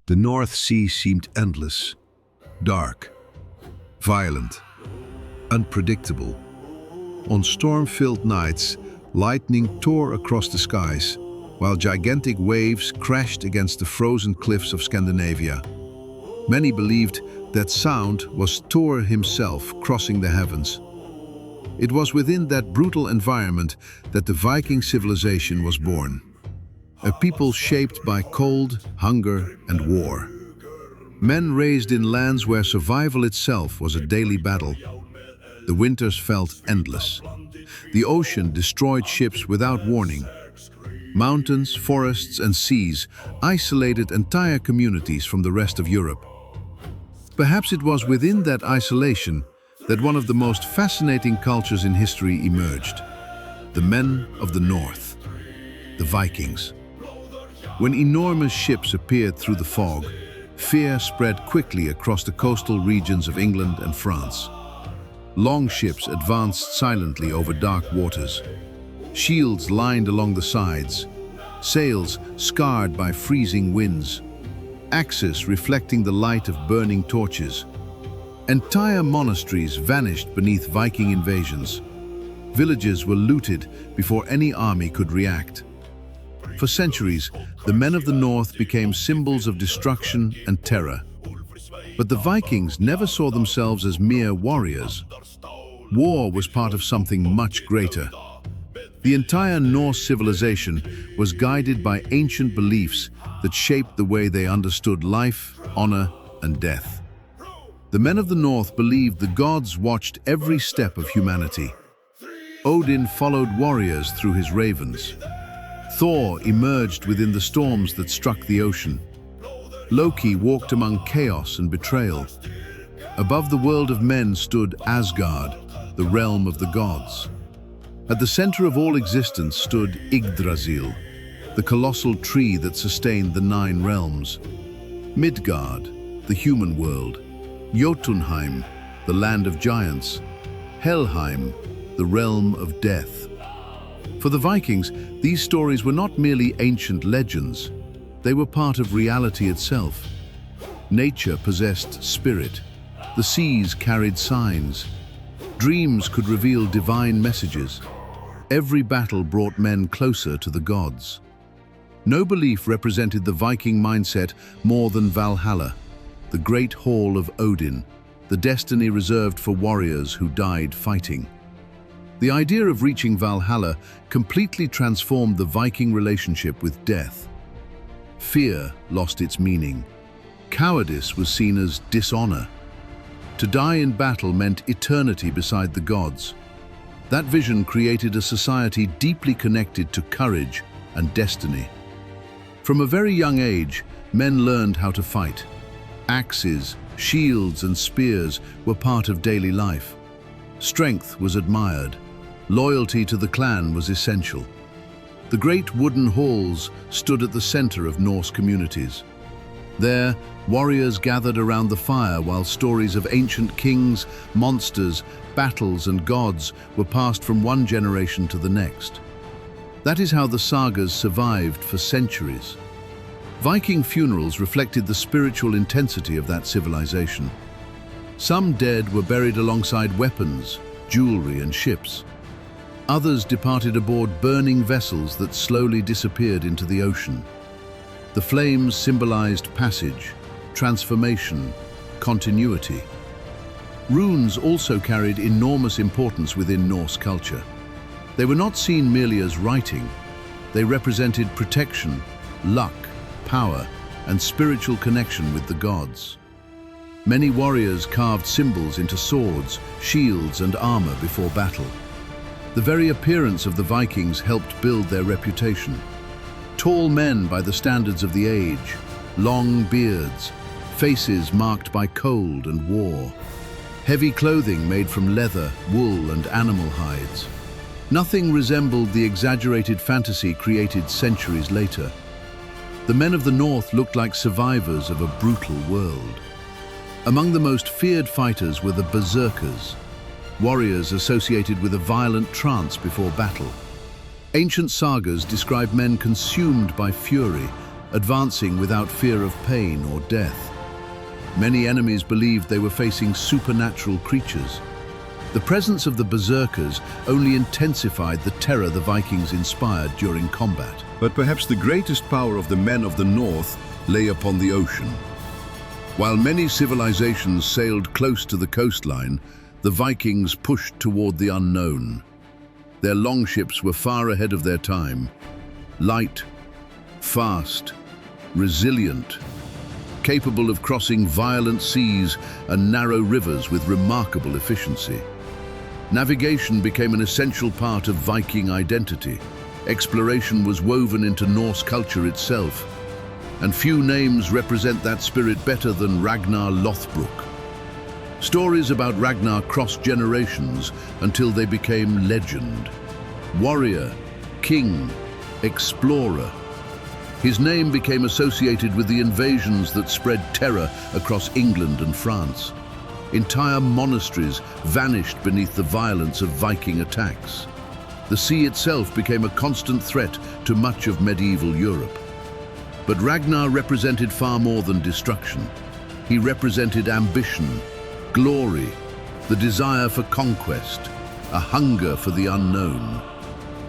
The North Sea seemed endless, dark, violent, unpredictable. On storm-filled nights, lightning tore across the skies, while gigantic waves crashed against the frozen cliffs of Scandinavia. Many believed that sound was Thor himself crossing the heavens. It was within that brutal environment that the Viking civilization was born. A people shaped by cold, hunger, and war. Men raised in lands where survival itself was a daily battle. The winters felt endless. The ocean destroyed ships without warning. Mountains, forests, and seas isolated entire communities from the rest of Europe. Perhaps it was within that isolation that one of the most fascinating cultures in history emerged. The men of the North, the Vikings. When enormous ships appeared through the fog, fear spread quickly across the coastal regions of England and France. Longships advanced silently over dark waters. Shields lined along the sides, sails scarred by freezing winds, axes reflecting the light of burning torches. Entire monasteries vanished beneath Viking invasions. Villages were looted before any army could react. For centuries, the men of the North became symbols of destruction and terror. But the Vikings never saw themselves as mere warriors. War was part of something much greater. The entire Norse civilization was guided by ancient beliefs that shaped the way they understood life, honor, and death. The men of the North believed the gods watched every step of humanity. Odin followed warriors through his ravens. Thor emerged within the storms that struck the ocean. Loki walked among chaos and betrayal. Above the world of men stood Asgard, the realm of the gods. At the center of all existence stood Yggdrasil, the colossal tree that sustained the 9 realms. Midgard, the human world. Jotunheim, the land of giants. Helheim, the realm of death. For the Vikings, these stories were not merely ancient legends. They were part of reality itself. Nature possessed spirit. The seas carried signs. Dreams could reveal divine messages. Every battle brought men closer to the gods. No belief represented the Viking mindset more than Valhalla, the great hall of Odin, the destiny reserved for warriors who died fighting. The idea of reaching Valhalla completely transformed the Viking relationship with death. Fear lost its meaning. Cowardice was seen as dishonor. To die in battle meant eternity beside the gods. That vision created a society deeply connected to courage and destiny. From a very young age, men learned how to fight. Axes, shields, and spears were part of daily life. Strength was admired. Loyalty to the clan was essential. The great wooden halls stood at the center of Norse communities. There, warriors gathered around the fire while stories of ancient kings, monsters, battles, and gods were passed from one generation to the next. That is how the sagas survived for centuries. Viking funerals reflected the spiritual intensity of that civilization. Some dead were buried alongside weapons, jewelry, and ships. Others departed aboard burning vessels that slowly disappeared into the ocean. The flames symbolized passage, transformation, continuity. Runes also carried enormous importance within Norse culture. They were not seen merely as writing. They represented protection, luck, power, and spiritual connection with the gods. Many warriors carved symbols into swords, shields, and armor before battle. The very appearance of the Vikings helped build their reputation. Tall men by the standards of the age, long beards, faces marked by cold and war. Heavy clothing made from leather, wool, and animal hides. Nothing resembled the exaggerated fantasy created centuries later. The men of the North looked like survivors of a brutal world. Among the most feared fighters were the Berserkers, warriors associated with a violent trance before battle. Ancient sagas describe men consumed by fury, advancing without fear of pain or death. Many enemies believed they were facing supernatural creatures. The presence of the Berserkers only intensified the terror the Vikings inspired during combat. But perhaps the greatest power of the men of the North lay upon the ocean. While many civilizations sailed close to the coastline, the Vikings pushed toward the unknown. Their longships were far ahead of their time. Light, fast, resilient, capable of crossing violent seas and narrow rivers with remarkable efficiency. Navigation became an essential part of Viking identity. Exploration was woven into Norse culture itself, and few names represent that spirit better than Ragnar Lothbrok. Stories about Ragnar crossed generations until they became legend. Warrior, king, explorer. His name became associated with the invasions that spread terror across England and France. Entire monasteries vanished beneath the violence of Viking attacks. The sea itself became a constant threat to much of medieval Europe. But Ragnar represented far more than destruction. He represented ambition, glory, the desire for conquest, a hunger for the unknown.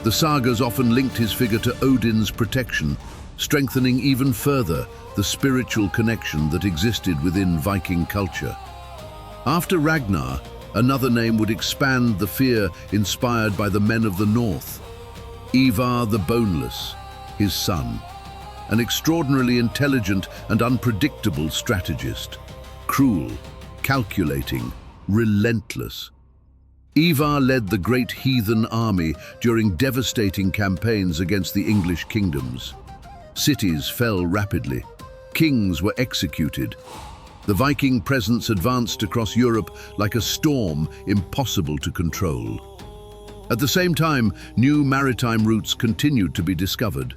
The sagas often linked his figure to Odin's protection, strengthening even further the spiritual connection that existed within Viking culture. After Ragnar, another name would expand the fear inspired by the men of the North. Ivar the Boneless, his son, an extraordinarily intelligent and unpredictable strategist, cruel, calculating, relentless. Ivar led the great heathen army during devastating campaigns against the English kingdoms. Cities fell rapidly. Kings were executed. The Viking presence advanced across Europe like a storm impossible to control. At the same time, new maritime routes continued to be discovered.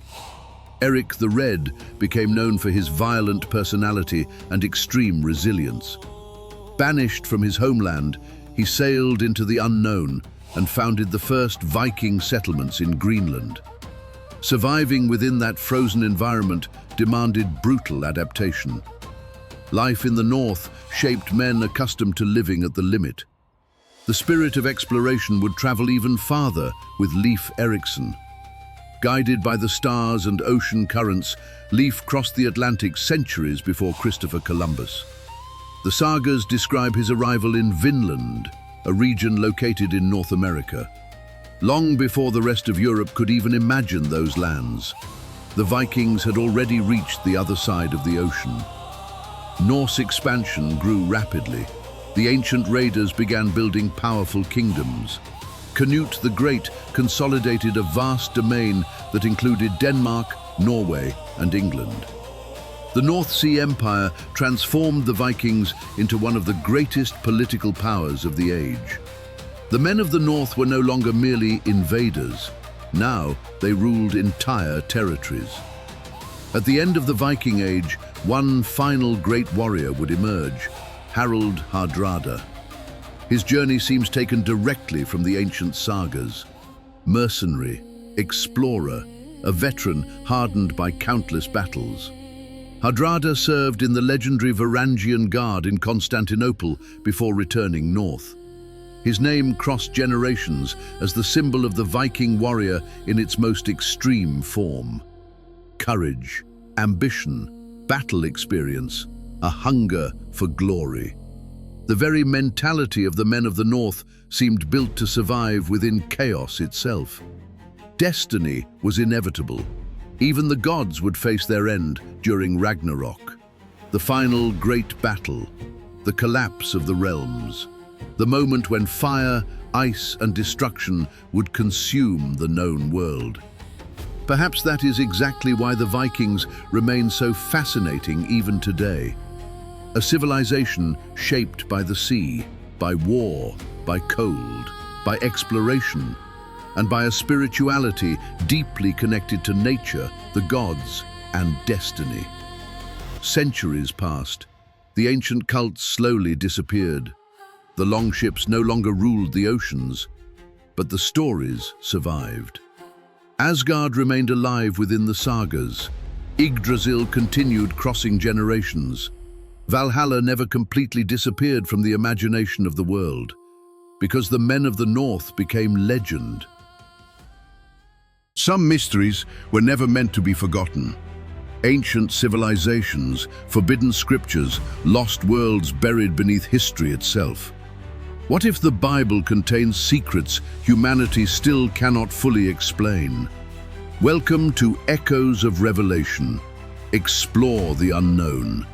Eric the Red became known for his violent personality and extreme resilience. Banished from his homeland, he sailed into the unknown and founded the first Viking settlements in Greenland. Surviving within that frozen environment demanded brutal adaptation. Life in the North shaped men accustomed to living at the limit. The spirit of exploration would travel even farther with Leif Erikson. Guided by the stars and ocean currents, Leif crossed the Atlantic centuries before Christopher Columbus. The sagas describe his arrival in Vinland, a region located in North America. Long before the rest of Europe could even imagine those lands, the Vikings had already reached the other side of the ocean. Norse expansion grew rapidly. The ancient raiders began building powerful kingdoms. Canute the Great consolidated a vast domain that included Denmark, Norway, and England. The North Sea Empire transformed the Vikings into one of the greatest political powers of the age. The men of the North were no longer merely invaders. Now they ruled entire territories. At the end of the Viking Age, one final great warrior would emerge, Harald Hardrada. His journey seems taken directly from the ancient sagas. Mercenary, explorer, a veteran hardened by countless battles. Hardrada served in the legendary Varangian Guard in Constantinople before returning north. His name crossed generations as the symbol of the Viking warrior in its most extreme form. Courage, ambition, battle experience, a hunger for glory. The very mentality of the men of the North seemed built to survive within chaos itself. Destiny was inevitable. Even the gods would face their end during Ragnarok. The final great battle, the collapse of the realms, the moment when fire, ice, and destruction would consume the known world. Perhaps that is exactly why the Vikings remain so fascinating even today. A civilization shaped by the sea, by war, by cold, by exploration, and by a spirituality deeply connected to nature, the gods, and destiny. Centuries passed. The ancient cults slowly disappeared. The longships no longer ruled the oceans, but the stories survived. Asgard remained alive within the sagas, Yggdrasil continued crossing generations. Valhalla never completely disappeared from the imagination of the world, because the men of the North became legend. Some mysteries were never meant to be forgotten. Ancient civilizations, forbidden scriptures, lost worlds buried beneath history itself. What if the Bible contains secrets humanity still cannot fully explain? Welcome to Echoes of Revelation. Explore the unknown.